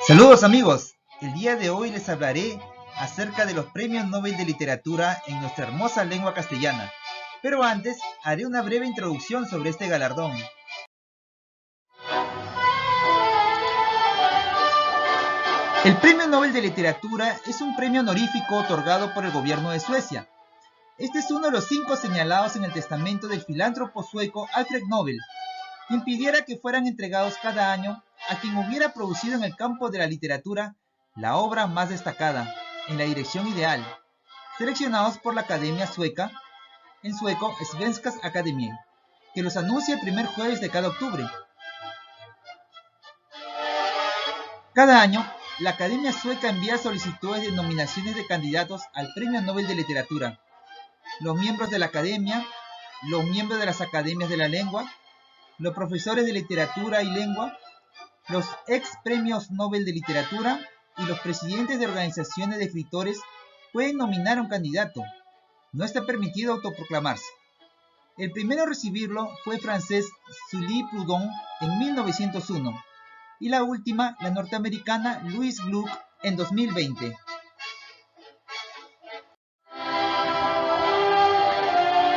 Saludos amigos, el día de hoy les hablaré acerca de los premios Nobel de Literatura en nuestra hermosa lengua castellana, pero antes haré una breve introducción sobre este galardón. El Premio Nobel de Literatura es un premio honorífico otorgado por el gobierno de Suecia. Este es uno de los 5 señalados en el testamento del filántropo sueco Alfred Nobel, que impidiera que fueran entregados cada año a quien hubiera producido en el campo de la literatura la obra más destacada, en la dirección ideal, seleccionados por la Academia Sueca, en sueco Svenskas Akademien, que los anuncia el primer jueves de cada octubre. Cada año, la Academia Sueca envía solicitudes de nominaciones de candidatos al Premio Nobel de Literatura. Los miembros de la Academia, los miembros de las Academias de la Lengua, los profesores de literatura y lengua, los ex premios Nobel de Literatura y los presidentes de organizaciones de escritores pueden nominar a un candidato. No está permitido autoproclamarse. El primero a recibirlo fue francés Sully Proudhon en 1901 y la última, la norteamericana Louise Gluck en 2020.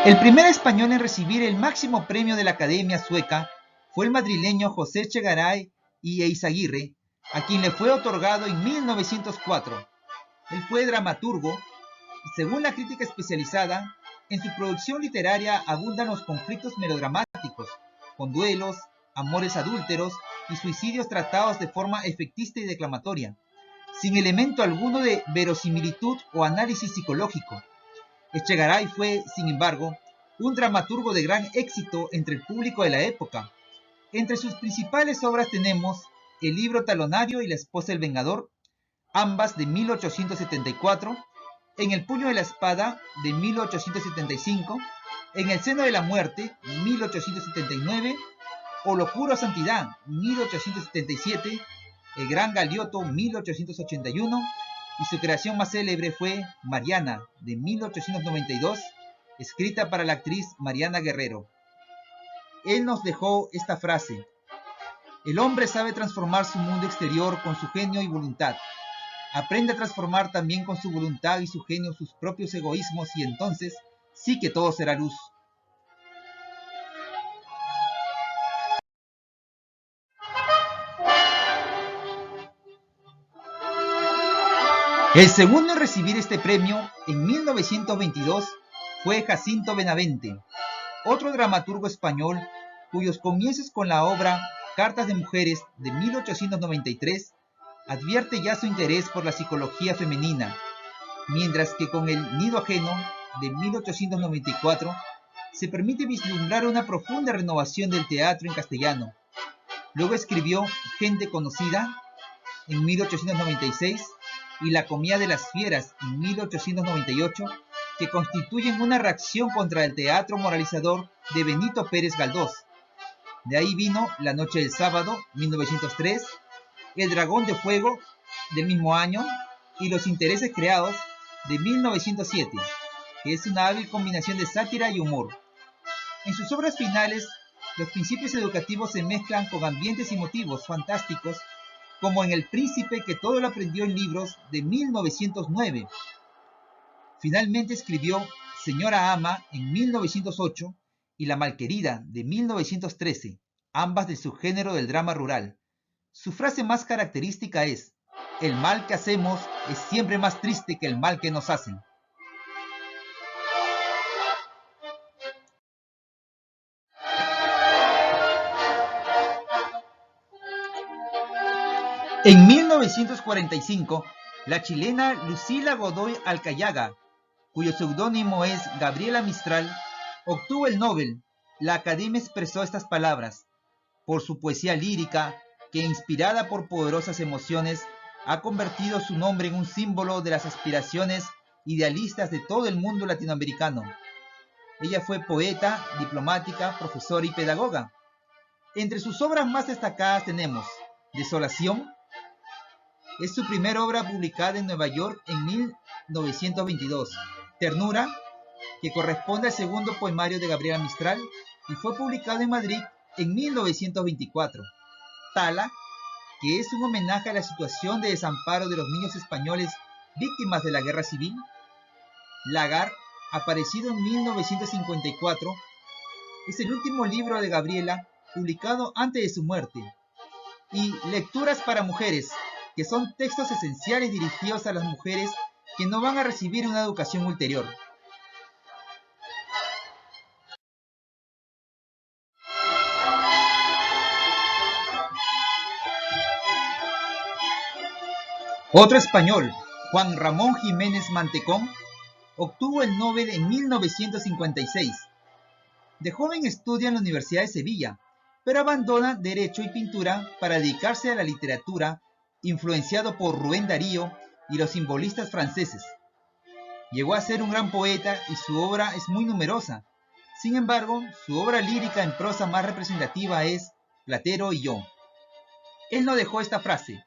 El primer español en recibir el máximo premio de la Academia Sueca fue el madrileño José Echegaray y Eizaguirre, a quien le fue otorgado en 1904. Él fue dramaturgo y, según la crítica especializada, en su producción literaria abundan los conflictos melodramáticos, con duelos, amores adúlteros y suicidios tratados de forma efectista y declamatoria, sin elemento alguno de verosimilitud o análisis psicológico. Echegaray fue, sin embargo, un dramaturgo de gran éxito entre el público de la época. Entre sus principales obras tenemos El libro talonario y La esposa del vengador, ambas de 1874, En el puño de la espada, de 1875, En el seno de la muerte, 1879, O locura o santidad, 1877, El gran Galioto, 1881, y su creación más célebre fue Mariana, de 1892, escrita para la actriz Mariana Guerrero. Él nos dejó esta frase: el hombre sabe transformar su mundo exterior con su genio y voluntad. Aprende a transformar también con su voluntad y su genio sus propios egoísmos y entonces sí que todo será luz. El segundo en recibir este premio en 1922 fue Jacinto Benavente, otro dramaturgo español cuyos comienzos con la obra Cartas de mujeres de 1893 advierte ya su interés por la psicología femenina, mientras que con El nido ajeno de 1894 se permite vislumbrar una profunda renovación del teatro en castellano. Luego escribió Gente conocida en 1896 y La comida de las fieras en 1898, que constituyen una reacción contra el teatro moralizador de Benito Pérez Galdós. De ahí vino La noche del sábado, 1903, El dragón de fuego, del mismo año, y Los intereses creados, de 1907, que es una hábil combinación de sátira y humor. En sus obras finales, los principios educativos se mezclan con ambientes y motivos fantásticos, como en El príncipe que todo lo aprendió en libros, de 1909. Finalmente escribió Señora ama en 1908 y La malquerida de 1913, ambas de su género del drama rural. Su frase más característica es: el mal que hacemos es siempre más triste que el mal que nos hacen. En 1945, la chilena Lucila Godoy Alcayaga, cuyo seudónimo es Gabriela Mistral, obtuvo el Nobel. La Academia expresó estas palabras: por su poesía lírica, que inspirada por poderosas emociones, ha convertido su nombre en un símbolo de las aspiraciones idealistas de todo el mundo latinoamericano. Ella fue poeta, diplomática, profesora y pedagoga. Entre sus obras más destacadas tenemos Desolación. Es su primera obra publicada en Nueva York en 1922. Ternura, que corresponde al segundo poemario de Gabriela Mistral y fue publicado en Madrid en 1924. Tala, que es un homenaje a la situación de desamparo de los niños españoles víctimas de la Guerra Civil? Lagar, aparecido en 1954, es el último libro de Gabriela publicado antes de su muerte. Y Lecturas para Mujeres, que son textos esenciales dirigidos a las mujeres que no van a recibir una educación ulterior. Otro español, Juan Ramón Jiménez Mantecón, obtuvo el Nobel en 1956. De joven estudia en la Universidad de Sevilla, pero abandona Derecho y Pintura para dedicarse a la literatura, influenciado por Rubén Darío y los simbolistas franceses. Llegó a ser un gran poeta y su obra es muy numerosa. Sin embargo, su obra lírica en prosa más representativa es Platero y yo. Él no dejó esta frase: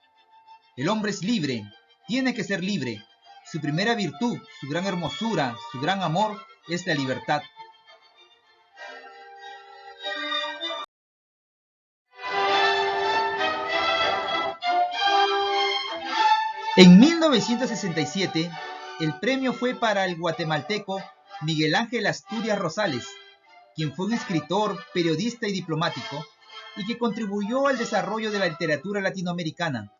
el hombre es libre, tiene que ser libre. Su primera virtud, su gran hermosura, su gran amor es la libertad. En 1967, el premio fue para el guatemalteco Miguel Ángel Asturias Rosales, quien fue un escritor, periodista y diplomático, y que contribuyó al desarrollo de la literatura latinoamericana.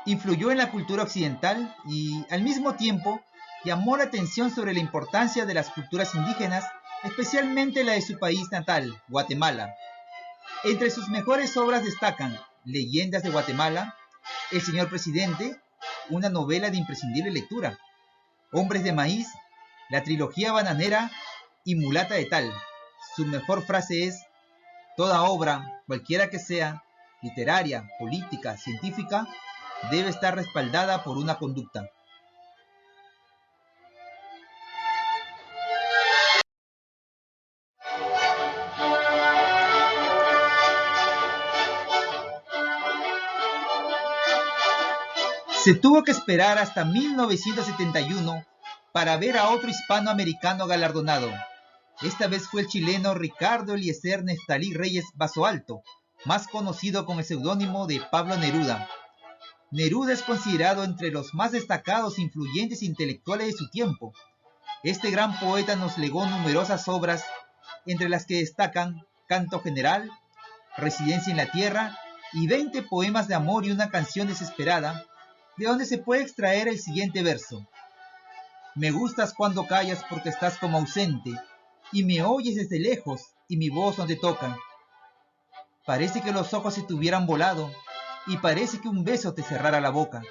Influyó en la cultura occidental y, al mismo tiempo, llamó la atención sobre la importancia de las culturas indígenas, especialmente la de su país natal, Guatemala. Entre sus mejores obras destacan Leyendas de Guatemala, El señor presidente, una novela de imprescindible lectura, Hombres de maíz, la trilogía bananera y Mulata de Tal. Su mejor frase es: toda obra, cualquiera que sea, literaria, política, científica, debe estar respaldada por una conducta. Se tuvo que esperar hasta 1971 para ver a otro hispanoamericano galardonado. Esta vez fue el chileno Ricardo Eliezer Neftalí Reyes Basoalto, más conocido con el seudónimo de Pablo Neruda. Neruda es considerado entre los más destacados e influyentes intelectuales de su tiempo. Este gran poeta nos legó numerosas obras, entre las que destacan Canto General, Residencia en la Tierra y 20 poemas de amor y una canción desesperada, de donde se puede extraer el siguiente verso: me gustas cuando callas porque estás como ausente, y me oyes desde lejos, y mi voz no te toca. Parece que los ojos se te hubieran volado, y parece que un beso te cerrara la boca.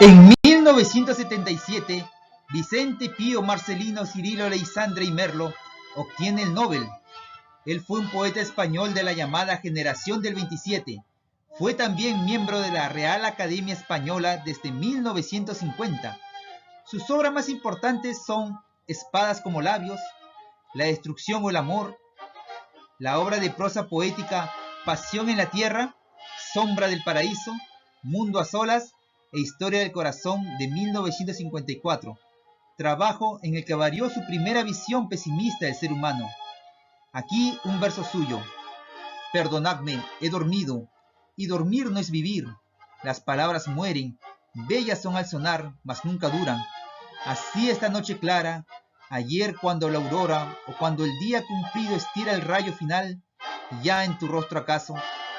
En 1977, Vicente Pío Marcelino Cirilo Leisandre y Merlo obtiene el Nobel. Él fue un poeta español de la llamada Generación del 27. Fue también miembro de la Real Academia Española desde 1950. Sus obras más importantes son Espadas como labios, La destrucción o el amor, la obra de prosa poética Pasión en la Tierra, Sombra del Paraíso, Mundo a Solas e Historia del Corazón de 1954, trabajo en el que varió su primera visión pesimista del ser humano. Aquí un verso suyo: perdonadme, he dormido, y dormir no es vivir. Las palabras mueren, bellas son al sonar, mas nunca duran. Así esta noche clara, ayer cuando la aurora o cuando el día cumplido estira el rayo final, ya en tu rostro acaso,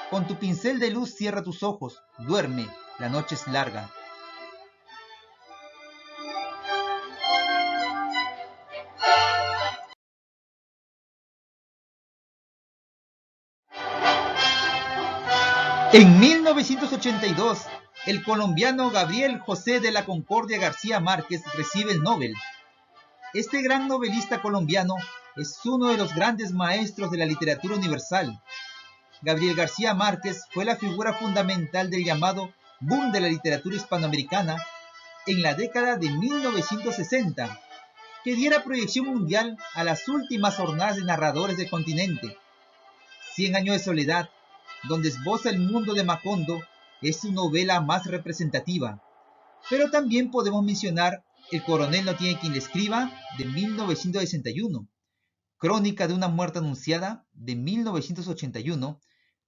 con tu pincel de luz cierra tus ojos, duerme, la noche es larga. En 1982, el colombiano Gabriel José de la Concordia García Márquez recibe el Nobel. Este gran novelista colombiano es uno de los grandes maestros de la literatura universal. Gabriel García Márquez fue la figura fundamental del llamado boom de la literatura hispanoamericana en la década de 1960, que diera proyección mundial a las últimas jornadas de narradores del continente. 100 años de soledad, donde esboza el mundo de Macondo, es su novela más representativa. Pero también podemos mencionar El coronel no tiene quien le escriba, de 1961. Crónica de una muerte anunciada, de 1981.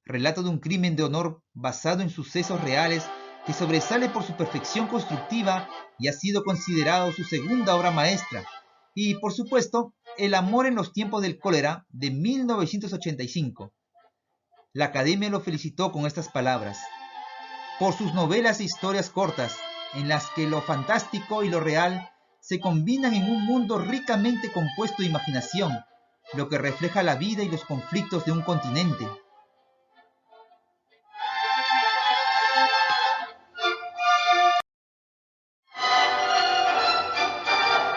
Relato de un crimen de honor basado en sucesos reales que sobresale por su perfección constructiva y ha sido considerado su segunda obra maestra. Y, por supuesto, El amor en los tiempos del cólera, de 1985. La Academia lo felicitó con estas palabras: por sus novelas e historias cortas, en las que lo fantástico y lo real se combinan en un mundo ricamente compuesto de imaginación, lo que refleja la vida y los conflictos de un continente.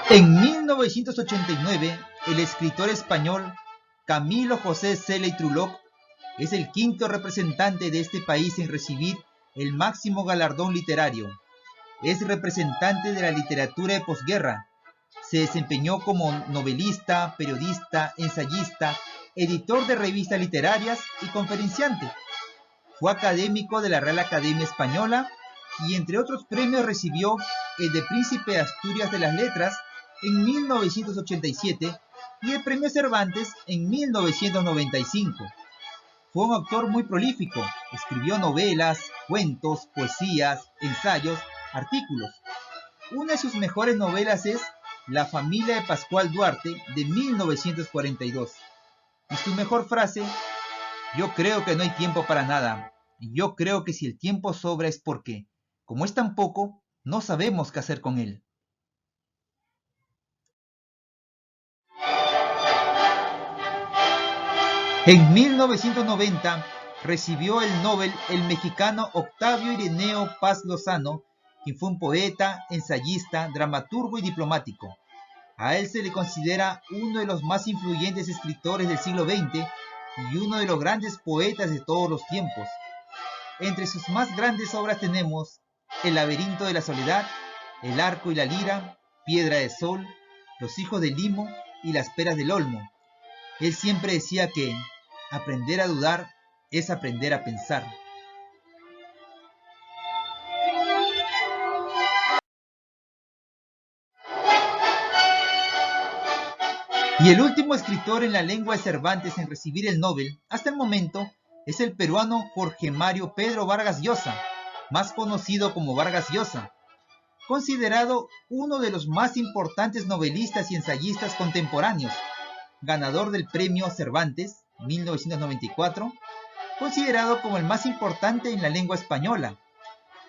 En 1989, el escritor español Camilo José Cela y Trulloch es el quinto representante de este país en recibir el máximo galardón literario. Es representante de la literatura de posguerra. Se desempeñó como novelista, periodista, ensayista, editor de revistas literarias y conferenciante. Fue académico de la Real Academia Española y entre otros premios recibió el de Príncipe de Asturias de las Letras en 1987 y el Premio Cervantes en 1995. Fue un autor muy prolífico, escribió novelas, cuentos, poesías, ensayos, artículos. Una de sus mejores novelas es La familia de Pascual Duarte, de 1942. Y su mejor frase: yo creo que no hay tiempo para nada. Yo creo que si el tiempo sobra es porque, como es tan poco, no sabemos qué hacer con él. En 1990 recibió el Nobel el mexicano Octavio Ireneo Paz Lozano, quien fue un poeta, ensayista, dramaturgo y diplomático. A él se le considera uno de los más influyentes escritores del siglo XX y uno de los grandes poetas de todos los tiempos. Entre sus más grandes obras tenemos El laberinto de la soledad, El arco y la lira, Piedra de sol, Los hijos del limo y Las peras del olmo. Él siempre decía que aprender a dudar es aprender a pensar. Y el último escritor en la lengua de Cervantes en recibir el Nobel, hasta el momento, es el peruano Jorge Mario Pedro Vargas Llosa, más conocido como Vargas Llosa, considerado uno de los más importantes novelistas y ensayistas contemporáneos, ganador del Premio Cervantes 1994, considerado como el más importante en la lengua española,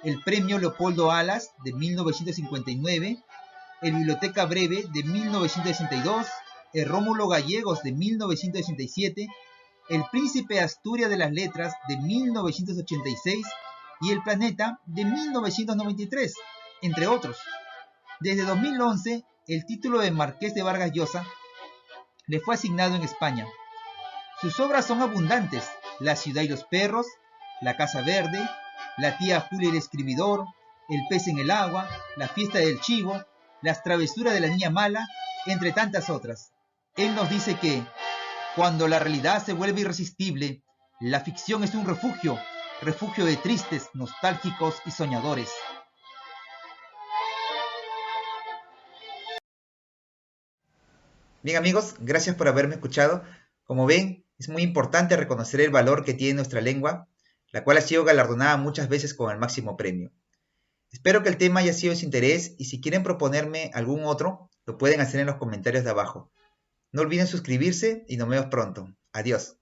el Premio Leopoldo Alas de 1959, el Biblioteca Breve de 1962, el Rómulo Gallegos de 1967, el Príncipe de Asturias de las Letras de 1986 y el Planeta de 1993, entre otros. Desde 2011, el título de Marqués de Vargas Llosa le fue asignado en España. Sus obras son abundantes: La ciudad y los perros, La casa verde, La tía Julia el escribidor, El pez en el agua, La fiesta del chivo, Las travesuras de la niña mala, entre tantas otras. Él nos dice que, cuando la realidad se vuelve irresistible, la ficción es un refugio, refugio de tristes, nostálgicos y soñadores. Bien amigos, gracias por haberme escuchado. Como ven, es muy importante reconocer el valor que tiene nuestra lengua, la cual ha sido galardonada muchas veces con el máximo premio. Espero que el tema haya sido de su interés y si quieren proponerme algún otro, lo pueden hacer en los comentarios de abajo. No olviden suscribirse y nos vemos pronto. Adiós.